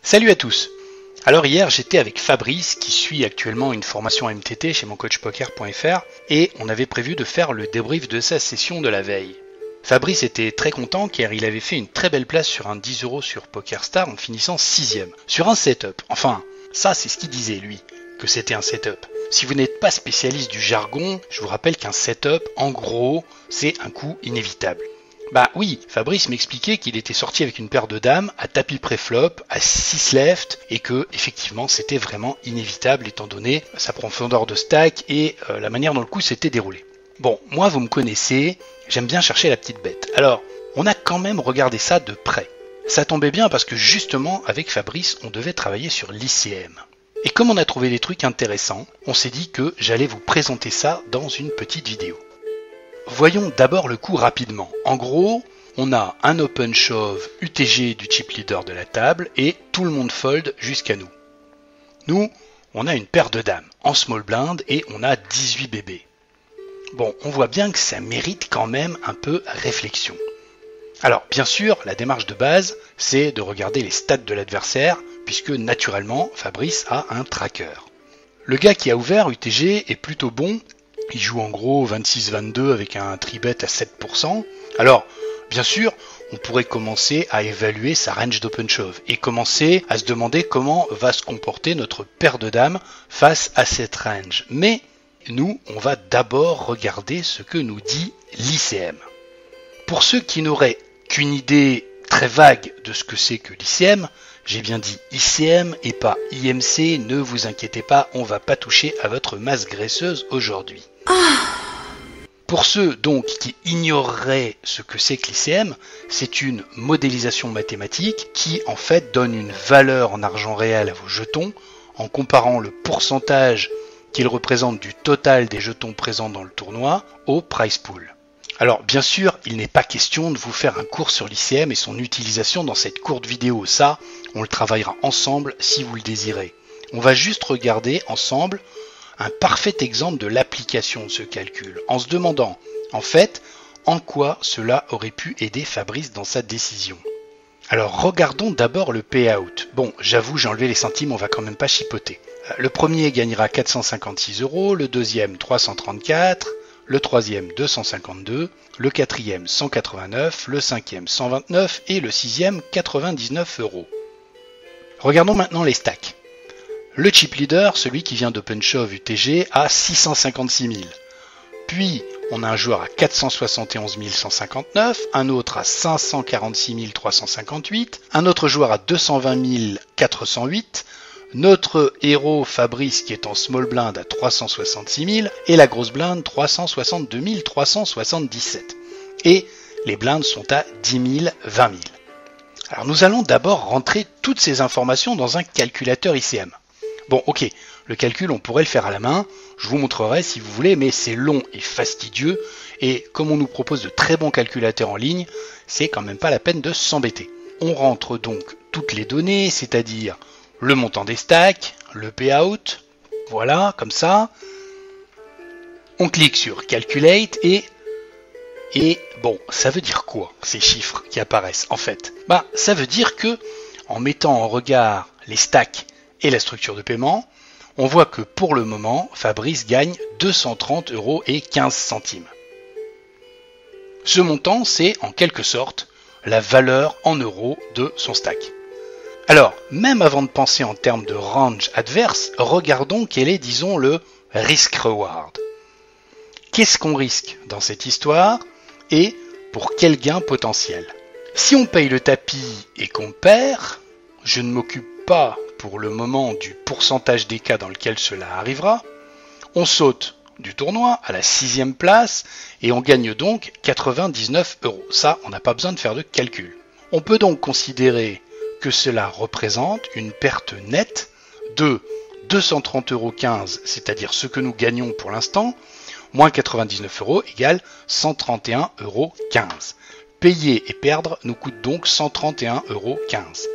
Salut à tous. Alors hier j'étais avec Fabrice qui suit actuellement une formation MTT chez moncoachpoker.fr et on avait prévu de faire le débrief de sa session de la veille. Fabrice était très content car il avait fait une très belle place sur un 10€ sur PokerStar en finissant 6ème sur un setup. Enfin, ça c'est ce qu'il disait lui, que c'était un setup. Si vous n'êtes pas spécialiste du jargon, je vous rappelle qu'un setup, en gros, c'est un coup inévitable. Bah oui, Fabrice m'expliquait qu'il était sorti avec une paire de dames à tapis pré-flop, à 6 left, et que effectivement c'était vraiment inévitable étant donné sa profondeur de stack et la manière dont le coup s'était déroulé. Bon, moi vous me connaissez, j'aime bien chercher la petite bête. Alors, on a quand même regardé ça de près. Ça tombait bien parce que justement avec Fabrice on devait travailler sur l'ICM. Et comme on a trouvé des trucs intéressants, on s'est dit que j'allais vous présenter ça dans une petite vidéo. Voyons d'abord le coup rapidement. En gros, on a un open shove UTG du chip leader de la table et tout le monde fold jusqu'à nous. Nous, on a une paire de dames en small blind et on a 18 bébés. Bon, on voit bien que ça mérite quand même un peu réflexion. Alors, bien sûr, la démarche de base, c'est de regarder les stats de l'adversaire, puisque naturellement, Fabrice a un tracker. Le gars qui a ouvert UTG est plutôt bon. Il joue en gros 26-22 avec un tribet à 7%. Alors, bien sûr, on pourrait commencer à évaluer sa range d'open shove et commencer à se demander comment va se comporter notre paire de dames face à cette range. Mais nous, on va d'abord regarder ce que nous dit l'ICM. Pour ceux qui n'auraient qu'une idée très vague de ce que c'est que l'ICM, j'ai bien dit ICM et pas IMC, ne vous inquiétez pas, on va pas toucher à votre masse graisseuse aujourd'hui. Pour ceux donc qui ignoreraient ce que c'est que l'ICM, c'est une modélisation mathématique qui en fait donne une valeur en argent réel à vos jetons en comparant le pourcentage qu'ils représentent du total des jetons présents dans le tournoi au prize pool. Alors bien sûr, il n'est pas question de vous faire un cours sur l'ICM et son utilisation dans cette courte vidéo, ça, on le travaillera ensemble si vous le désirez. On va juste regarder ensemble un parfait exemple de l'application de ce calcul, en se demandant, en fait, en quoi cela aurait pu aider Fabrice dans sa décision. Alors regardons d'abord le payout. Bon, j'avoue, j'ai enlevé les centimes, on va quand même pas chipoter. Le premier gagnera 456 €, le deuxième 334, le troisième 252, le quatrième 189, le cinquième 129 et le sixième 99 €. Regardons maintenant les stacks. Le chip leader, celui qui vient d'open shove UTG, a 656 000. Puis, on a un joueur à 471 159, un autre à 546 358, un autre joueur à 220 408, notre héros Fabrice qui est en small blind à 366 000 et la grosse blinde 362 377. Et les blindes sont à 10 000, 20 000. Alors nous allons d'abord rentrer toutes ces informations dans un calculateur ICM. Bon, ok, le calcul on pourrait le faire à la main, je vous montrerai si vous voulez, mais c'est long et fastidieux, et comme on nous propose de très bons calculateurs en ligne, c'est quand même pas la peine de s'embêter. On rentre donc toutes les données, c'est-à-dire le montant des stacks, le payout, voilà, comme ça. On clique sur Calculate et bon, ça veut dire quoi ces chiffres qui apparaissent en fait? Bah, ça veut dire que en mettant en regard les stacks et la structure de paiement, on voit que pour le moment, Fabrice gagne 230 € et 15 centimes. Ce montant, c'est en quelque sorte la valeur en euros de son stack. Alors, même avant de penser en termes de range adverse, regardons quel est, disons, le risk-reward. Qu'est-ce qu'on risque dans cette histoire et pour quel gain potentiel? Si on paye le tapis et qu'on perd, je ne m'occupe pas pour le moment du pourcentage des cas dans lequel cela arrivera, on saute du tournoi à la 6e place et on gagne donc 99 €. Ça, on n'a pas besoin de faire de calcul. On peut donc considérer que cela représente une perte nette de 230,15 €, c'est-à-dire ce que nous gagnons pour l'instant, moins 99 € égale 131,15 €. Payer et perdre nous coûte donc 131,15 €.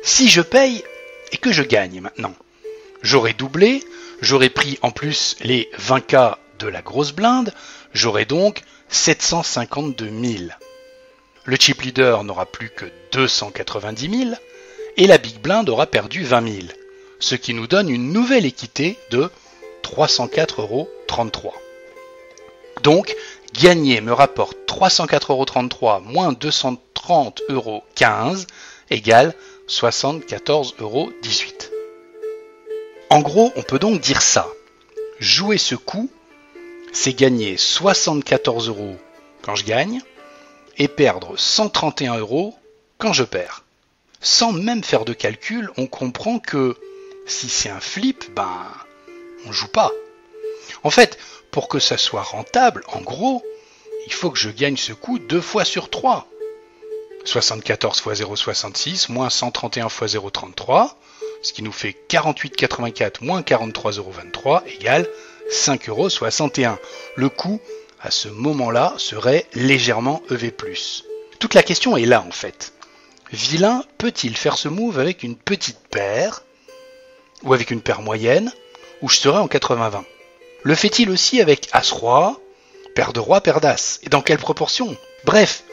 Si je paye et que je gagne maintenant, j'aurais doublé, j'aurais pris en plus les 20K de la grosse blinde, j'aurai donc 752 000. Le chip leader n'aura plus que 290 000 et la big blind aura perdu 20 000, ce qui nous donne une nouvelle équité de 304,33 €. Donc, gagner me rapporte 304,33 € moins 230,15 € égale 74,18 €. En gros, on peut donc dire ça. Jouer ce coup, c'est gagner 74 € quand je gagne et perdre 131 € quand je perds. Sans même faire de calcul, on comprend que si c'est un flip, on joue pas. En fait, pour que ça soit rentable, en gros, il faut que je gagne ce coup 2 fois sur 3. 74 x 0,66 moins 131 x 0,33, ce qui nous fait 48,84 moins 43,23 € égale 5,61 €. Le coût, à ce moment-là, serait légèrement EV+. Toute la question est là en fait. Vilain peut-il faire ce move avec une petite paire, ou avec une paire moyenne, où je serais en 80-20 ? Le fait-il aussi avec As-Roi, paire de Roi, paire d'As ? Et dans quelle proportion ? Bref,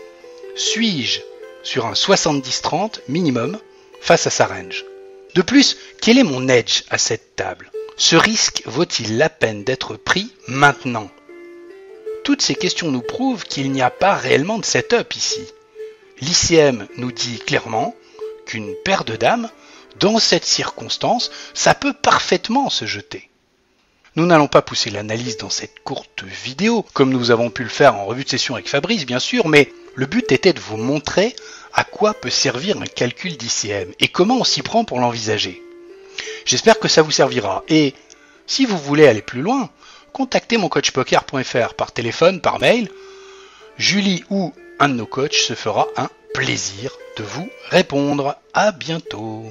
suis-je sur un 70-30 minimum face à sa range ? De plus, quel est mon edge à cette table ? Ce risque vaut-il la peine d'être pris maintenant ? Toutes ces questions nous prouvent qu'il n'y a pas réellement de setup ici. L'ICM nous dit clairement qu'une paire de dames, dans cette circonstance, ça peut parfaitement se jeter. Nous n'allons pas pousser l'analyse dans cette courte vidéo, comme nous avons pu le faire en revue de session avec Fabrice, bien sûr, mais le but était de vous montrer à quoi peut servir un calcul d'ICM et comment on s'y prend pour l'envisager. J'espère que ça vous servira et si vous voulez aller plus loin, contactez moncoachpoker.fr par téléphone, par mail. Julie ou un de nos coachs se fera un plaisir de vous répondre. À bientôt.